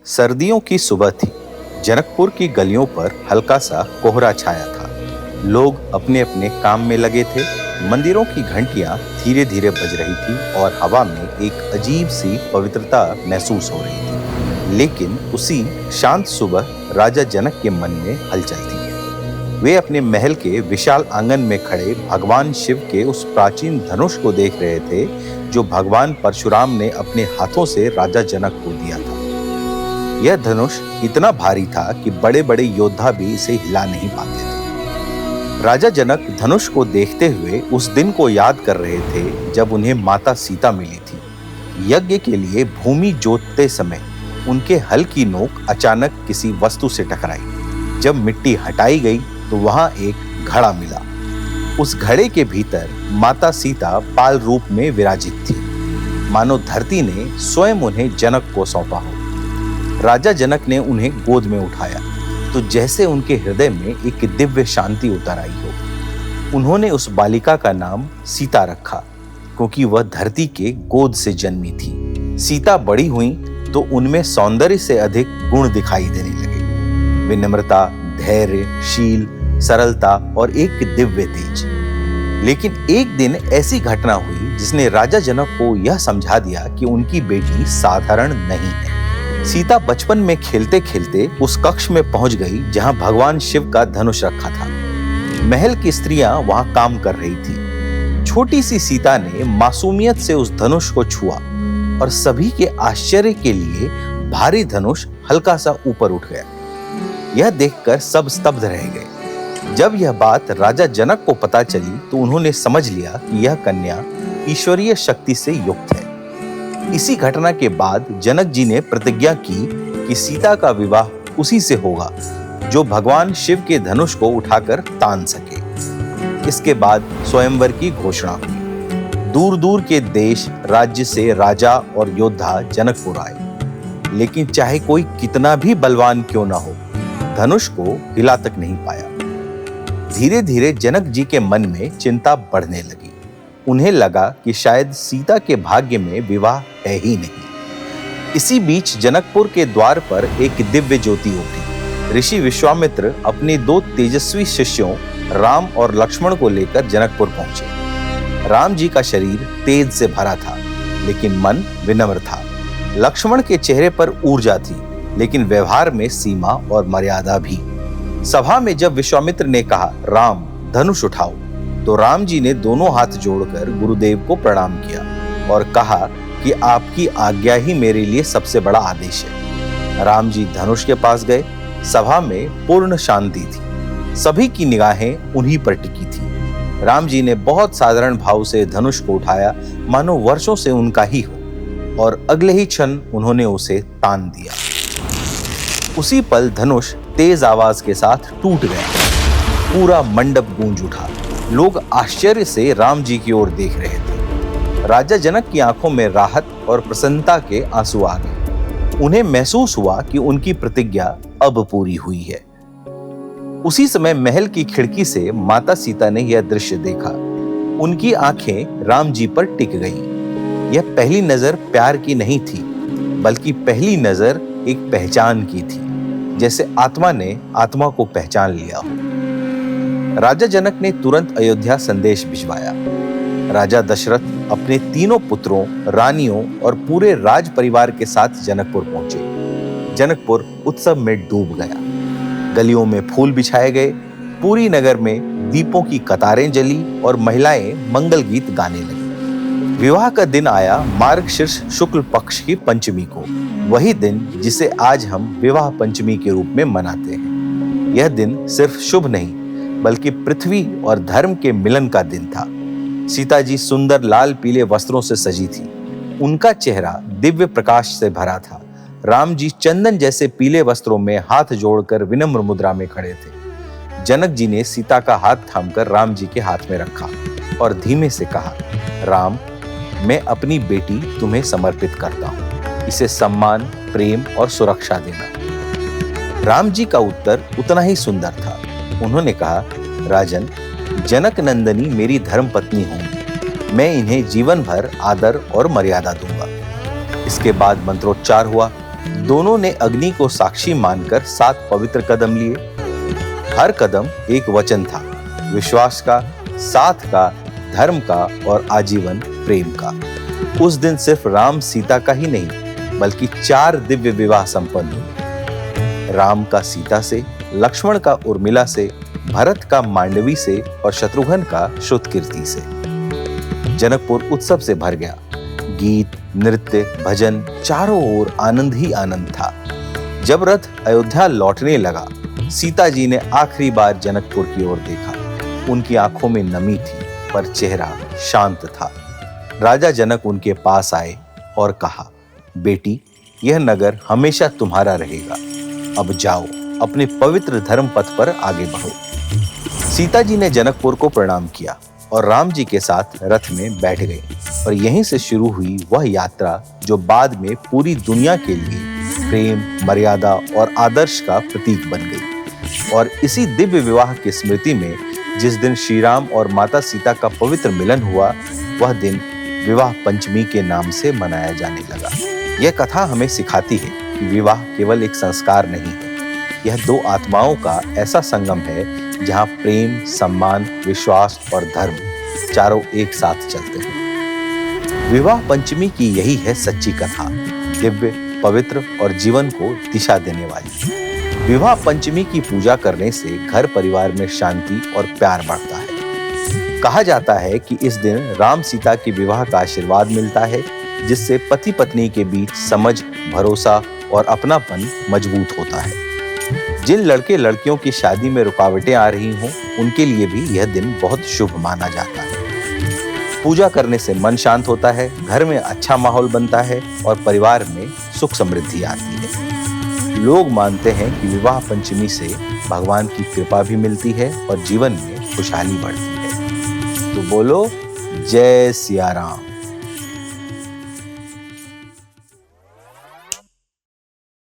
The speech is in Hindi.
सर्दियों की सुबह थी। जनकपुर की गलियों पर हल्का सा कोहरा छाया था। लोग अपने अपने काम में लगे थे। मंदिरों की घंटियां धीरे धीरे बज रही थी और हवा में एक अजीब सी पवित्रता महसूस हो रही थी। लेकिन उसी शांत सुबह राजा जनक के मन में हलचल थी। वे अपने महल के विशाल आंगन में खड़े भगवान शिव के उस प्राचीन धनुष को देख रहे थे जो भगवान परशुराम ने अपने हाथों से राजा जनक को दिया था। यह धनुष इतना भारी था कि बड़े बड़े योद्धा भी इसे हिला नहीं पाते थे। राजा जनक धनुष को देखते हुए उस दिन को याद कर रहे थे जब उन्हें माता सीता मिली थी। यज्ञ के लिए भूमि जोतते समय उनके हल की नोक अचानक किसी वस्तु से टकराई। जब मिट्टी हटाई गई तो वहां एक घड़ा मिला। उस घड़े के भीतर माता सीता बाल रूप में विराजित थी, मानो धरती ने स्वयं उन्हें जनक को सौंपा हो। राजा जनक ने उन्हें गोद में उठाया तो जैसे उनके हृदय में एक दिव्य शांति उतर आई हो। उन्होंने उस बालिका का नाम सीता रखा क्योंकि वह धरती के गोद से जन्मी थी। सीता बड़ी हुई तो उनमें सौंदर्य से अधिक गुण दिखाई देने लगे। विनम्रता, धैर्य, शील, सरलता और एक दिव्य तेज। लेकिन एक दिन ऐसी घटना हुई जिसने राजा जनक को यह समझा दिया कि उनकी बेटी साधारण नहीं है। सीता बचपन में खेलते खेलते उस कक्ष में पहुंच गई जहां भगवान शिव का धनुष रखा था। महल की स्त्रियां वहां काम कर रही थी। छोटी सी सीता ने मासूमियत से उस धनुष को छुआ और सभी के आश्चर्य के लिए भारी धनुष हल्का सा ऊपर उठ गया। यह देखकर सब स्तब्ध रह गए। जब यह बात राजा जनक को पता चली तो उन्होंने समझ लिया कि यह कन्या ईश्वरीय शक्ति से युक्त है। इसी घटना के बाद जनक जी ने प्रतिज्ञा की कि सीता का विवाह उसी से होगा जो भगवान शिव के धनुष को उठाकर तान सके। इसके बाद स्वयंवर की घोषणा हुई। दूर दूर के देश राज्य से राजा और योद्धा जनकपुर आए, लेकिन चाहे कोई कितना भी बलवान क्यों ना हो, धनुष को हिला तक नहीं पाया। धीरे धीरे जनक जी के मन में चिंता बढ़ने लगी। उन्हें लगा कि शायद सीता के भाग्य में विवाह है ही नहीं। इसी बीच जनकपुर के द्वार पर एक दिव्य ज्योति उठी। ऋषि विश्वामित्र अपने दो तेजस्वी शिष्यों राम और लक्ष्मण को लेकर जनकपुर पहुंचे। राम जी का शरीर तेज से भरा था, लेकिन मन विनम्र था। लक्ष्मण के चेहरे पर ऊर्जा थी, लेकिन व्यवहार में सीमा और मर्यादा भी। सभा में जब विश्वामित्र ने कहा, राम धनुष उठाओ, तो राम जी ने दोनों हाथ जोड़कर गुरुदेव को प्रणाम किया और कहा कि आपकी आज्ञा ही मेरे लिए सबसे बड़ा आदेश है। राम जी धनुष के पास गए। सभा में पूर्ण शांति थी। सभी की निगाहें उन्हीं पर टिकी थी। राम जी ने बहुत साधारण भाव से धनुष को उठाया, मानो वर्षों से उनका ही हो, और अगले ही क्षण उन्होंने उसे तान दिया। उसी पल धनुष तेज आवाज के साथ टूट गया। पूरा मंडप गूंज उठा। लोग आश्चर्य से राम जी की ओर देख रहे थे। राजा जनक की आंखों में राहत और प्रसन्नता के आंसू आ गए। उन्हें महसूस हुआ कि उनकी प्रतिज्ञा अब पूरी हुई है। उसी समय महल की खिड़की से माता सीता ने यह दृश्य देखा। उनकी आंखें राम जी पर टिक गईं। यह पहली नजर प्यार की नहीं थी, बल्कि पहली नजर एक पहचान की थी, जैसे आत्मा ने आत्मा को पहचान लिया हो। राजा जनक ने तुरंत अयोध्या संदेश भिजवाया। राजा दशरथ अपने तीनों पुत्रों, रानियों और पूरे राज परिवार के साथ जनकपुर पहुंचे। जनकपुर उत्सव में डूब गया। गलियों में फूल बिछाए गए, पूरी नगर में दीपों की कतारें जली और महिलाएं मंगल गीत गाने लगी। विवाह का दिन आया मार्गशीर्ष शुक्ल पक्ष की पंचमी को, वही दिन जिसे आज हम विवाह पंचमी के रूप में मनाते हैं। यह दिन सिर्फ शुभ नहीं बल्कि पृथ्वी और धर्म के मिलन का दिन था। सीता जी सुंदर लाल पीले वस्त्रों से सजी थी। उनका चेहरा दिव्य प्रकाश से भरा था। राम जी चंदन जैसे पीले वस्त्रों में हाथ जोड़कर विनम्र मुद्रा में खड़े थे। जनक जी ने सीता का हाथ थामकर राम जी के हाथ में रखा और धीमे से कहा, राम, मैं अपनी बेटी तुम्हें समर्पित करता हूँ। इसे सम्मान, प्रेम और सुरक्षा देना। राम जी का उत्तर उतना ही सुंदर था। उन्होंने कहा, राजन, जनक नंदनी मेरी धर्म पत्नी होंगी। मैं इन्हें जीवन भर आदर और मर्यादा दूंगा। इसके बाद मंत्रोच्चार हुआ। दोनों ने अग्नि को साक्षी मानकर 7 पवित्र कदम लिए। हर कदम एक वचन था, विश्वास का, साथ का, धर्म का और आजीवन प्रेम का। उस दिन सिर्फ राम सीता का ही नहीं, बल्कि 4 दिव्य विवाह संपन्न हुए। राम का सीता से, लक्ष्मण का उर्मिला से, भरत का मांडवी से और शत्रुघ्न का श्रुतकीर्ति से। जनकपुर उत्सव से भर गया। गीत, नृत्य, भजन, चारों ओर आनंद ही आनंद था। जब रथ अयोध्या लौटने लगा, सीता जी ने आखिरी बार जनकपुर की ओर देखा। उनकी आंखों में नमी थी, पर चेहरा शांत था। राजा जनक उनके पास आए और कहा, बेटी, यह नगर हमेशा तुम्हारा रहेगा। अब जाओ, अपने पवित्र धर्म पथ पर आगे बढ़ो। सीता जी ने जनकपुर को प्रणाम किया और राम जी के साथ रथ में बैठ गए और यहीं से शुरू हुई वह यात्रा जो बाद में पूरी दुनिया के लिए प्रेम, मर्यादा और आदर्श का प्रतीक बन गई। और इसी दिव्य विवाह की स्मृति में जिस दिन श्री राम और माता सीता का पवित्र मिलन हुआ, वह दिन विवाह पंचमी के नाम से मनाया जाने लगा। यह कथा हमें सिखाती है कि विवाह केवल एक संस्कार नहीं है, यह 2 आत्माओं का ऐसा संगम है जहां प्रेम, सम्मान, विश्वास और धर्म चारों एक साथ चलते हैं। विवाह पंचमी की यही है सच्ची कथा, दिव्य, पवित्र और जीवन को दिशा देने वाली। विवाह पंचमी की पूजा करने से घर परिवार में शांति और प्यार बढ़ता है। कहा जाता है कि इस दिन राम सीता के विवाह का आशीर्वाद मिलता है, जिससे पति पत्नी के बीच समझ, भरोसा और अपनापन मजबूत होता है। जिन लड़के लड़कियों की शादी में रुकावटें आ रही हों, उनके लिए भी यह दिन बहुत शुभ माना जाता है। पूजा करने से मन शांत होता है, घर में अच्छा माहौल बनता है और परिवार में सुख समृद्धि आती है। लोग मानते हैं कि विवाह पंचमी से भगवान की कृपा भी मिलती है और जीवन में खुशहाली बढ़ती है। तो बोलो जय सिया राम।